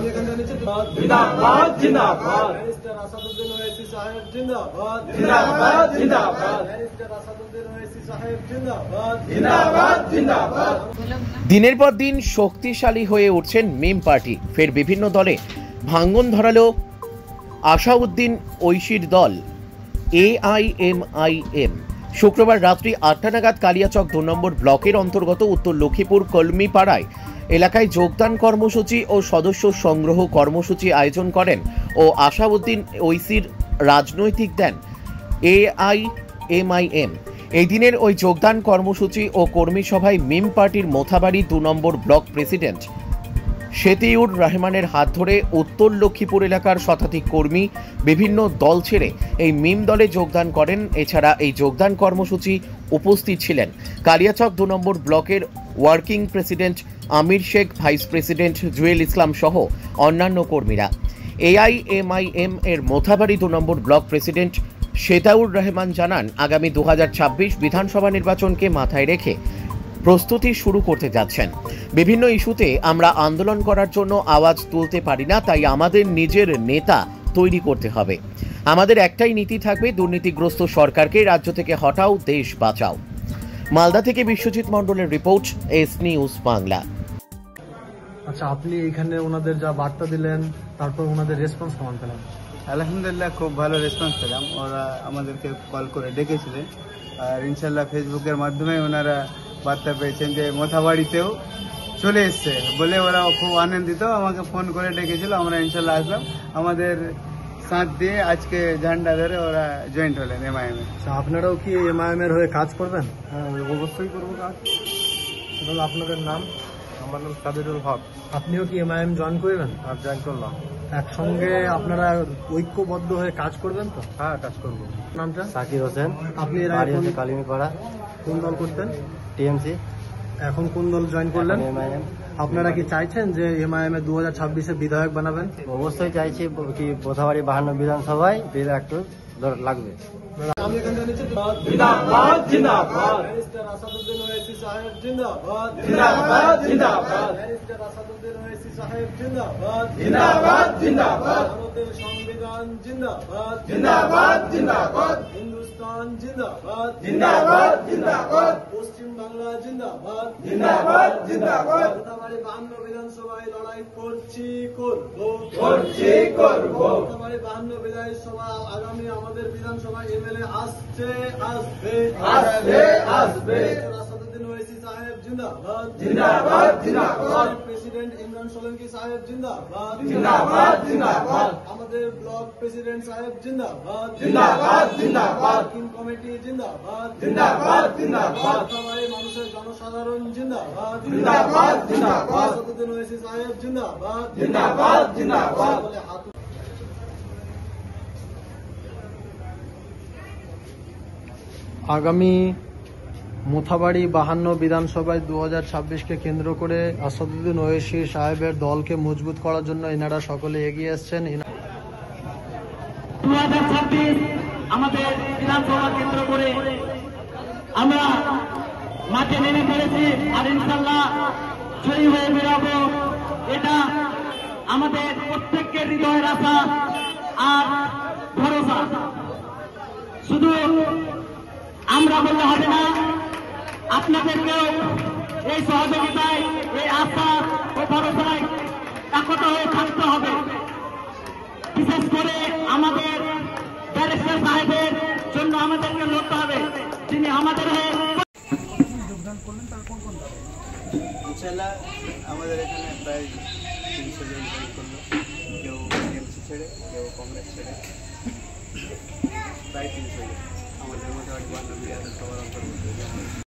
जिंदाबाद जिंदाबाद बैरिस्टर असदुद्दीन ओवैसी साहब जिंदाबाद जिंदाबाद जिंदाबाद बैरिस्टर असदुद्दीन ओवैसी साहब जिंदाबाद जिंदाबाद जिंदाबाद। দিনের পর দিন শক্তিশালী হয়ে উঠছেন মিম পার্টি। ফের বিভিন্ন দলে ভাঙন ধরালো আসাউদ্দিন ঐশীর দল AIMIM। শুক্রবার রাত্রি 8টা নাগাদ কালিয়াচক 2 নম্বর ব্লকের অন্তর্গত উত্তর লক্ষ্মীপুর কলমিপাড়ায় এলাকায় যোগদান কর্মসূচি ও সদস্য সংগ্রহ কর্মসূচি আয়োজন করেন ও আসাউদ্দিন ঐশীর রাজনৈতিক দেন AIMIM। এই দিনের ওই যোগদান কর্মসূচি ও কর্মী সভায় মিম পার্টির মোথাবাড়ি 2 নম্বর ব্লক প্রেসিডেন্ট শেতিউর রহমানের হাত ধরে উত্তর লক্ষ্মীপুর এলাকার শতাধিক কর্মী বিভিন্ন দল ছেড়ে এই মিম দলে যোগদান করেন। এছাড়া এই যোগদান কর্মসূচি উপস্থিত ছিলেন কালিয়াচক 2 নম্বর ব্লকের ওয়ার্কিং প্রেসিডেন্ট আমির শেখ, ভাইস প্রেসিডেন্ট জুয়েল ইসলাম সহ অন্যান্য কর্মীরা। AIMIM এর মোথাবাড়ি 2 নম্বর ব্লক প্রেসিডেন্ট শেতাউর রহমান জানান, আগামী 2026 বিধানসভা নির্বাচনকে মাথায় রেখে প্রস্তুতি শুরু করতে যাচ্ছেন। বিভিন্ন ইস্যুতে আমরা আন্দোলন করার জন্য আওয়াজ তুলতে পারি না, তাই আমাদের নিজের নেতা তৈরি করতে হবে। আমাদের একটাই নীতি থাকবে, দুর্নীতিগ্রস্ত সরকারকে রাজ্য থেকে হটাও, দেশ বাঁচাও। মালদা থেকে বিশ্বজিৎ মণ্ডলের রিপোর্ট, এস নিউজ বাংলা। আচ্ছা, আপনি এখানে ওনাদের যা বার্তা দিলেন, তারপর ওনাদের রেসপন্স কেমন পেলেন? আলহামদুলিল্লাহ, খুব ভালো রেসপন্স পেলাম। ওরা আমাদেরকে কল করে ডেকেছিলেন, আর ইনশাল্লাহ ফেসবুকের মাধ্যমে ওনারা বার্তা পেয়েছেন যে মোথাবাড়িতেও চলে এসছে বলে ওরা খুব আনন্দিত। আমাকে ফোন করে ডেকেছিল, আমরা ইনশাল্লাহ আসলাম। আমাদের সাথ দিয়ে আজকে ঝান্ডা ধরে ওরা জয়েন্ট হলেন MIM এ। আপনারাও কি MIM এর হয়ে কাজ করবেন? হ্যাঁ, অবশ্যই করবো কাজ। আপনাদের নাম? আমার নাম সাবিরুল হক। আপনিও কি MIM জয়েন করবেন? আর জয়েন করলাম। একসঙ্গে আপনারা ঐক্যবদ্ধ হয়ে কাজ করবেন তো? হ্যাঁ, কাজ করবো। নামটা? সাকির হোসেন। আপনি এর আগে কালিমিপাড়া। কোন দল করতেন? TMC। এখন কোন দল জয়েন করলেন? MIM। আপনারা কি চাইছেন যে MIM এ 2026-এ বিধায়ক বানাবেন? অবশ্যই চাইছি, কি মোথাবাড়ি 52 বিধানসভায় একটু লাগবে। जिंदाबाद जिंदाबाद बैरिस्टर असदुद्दीन ओवैसी साहब जिंदाबाद जिंदाबाद जिंदाबाद बैरिस्टर असदुद्दीन ओवैसी साहब जिंदाबाद जिंदाबाद जिंदाबाद আমাদের সংবিধান জিন্দাবাদ জিন্দাবাদ জিন্দাবাদ হিন্দুস্তান জিন্দাবাদ জিন্দাবাদ জিন্দাবাদ পশ্চিম বাংলা জিন্দাবাদ জিন্দাবাদ জিন্দাবাদ মোথাবাড়ি 52 বিধানসভায় লড়াই করছি করব মোথাবাড়ি 52 বিধানসভা আগামী আমাদের বিধানসভায় MLA আসছে আসবে আসবে আসবে असदुद्दीन ओवैसी साहब जिंदाबाद जिंदाबाद जिंदाबाद प्रेसिडेंट इमरान सोलंकी साहब जिंदाबाद जिंदाबाद जिंदाबाद আমাদের ব্লক প্রেসিডেন্ট সাহেব জিন্দাবাদ জিন্দাবাদ জিন্দাবাদ কিং কমিটি জিন্দাবাদ জিন্দাবাদ জিন্দাবাদ সবাই মানুষের জনসাধারণ জিন্দাবাদ জিন্দাবাদ জিন্দাবাদ असदुद्दीन ओवैसी साहब जिंदाबाद जिंदाबाद जिंदाबाद বলে হাত। আগামী মোথাবাড়ি 52 বিধানসভায় 2026-কে কেন্দ্র করে আসাদুদ্দিন ওয়েসি সাহেবের দলকে মজবুত করার জন্য এনারা সকলে এগিয়ে এসছেন। 2026 আমাদের বিধানসভা কেন্দ্র করে আমরা মাঠে নেমে পড়েছি, আর ইনশাল্লাহ জয়ী হয়ে বেরাবো। এটা আমাদের প্রত্যেকের হৃদয়ের আশা আর ভরসা। শুধু আমরা বললে হবে না, আপনাদেরকেও এই সহযোগিতায়, এই আস্থা ও ভরসায় একতা হয়ে থাকতে হবে। বিশেষ করে আমাদের ব্যারিস্টার সাহেবের জন্য আমাদেরকে লড়তে হবে, তিনি আমাদের হয়ে যোগদান করলেন। তার কোন কোন দল? ইনশাল্লাহ আমাদের এখানে প্রায় 300 জন জয়েন করলো, কেউ TMC ছেড়ে, কেউ কংগ্রেস ছেড়ে, প্রায় 300 জন আমাদের মধ্যে 52 বিধানসভার অন্তর্গত।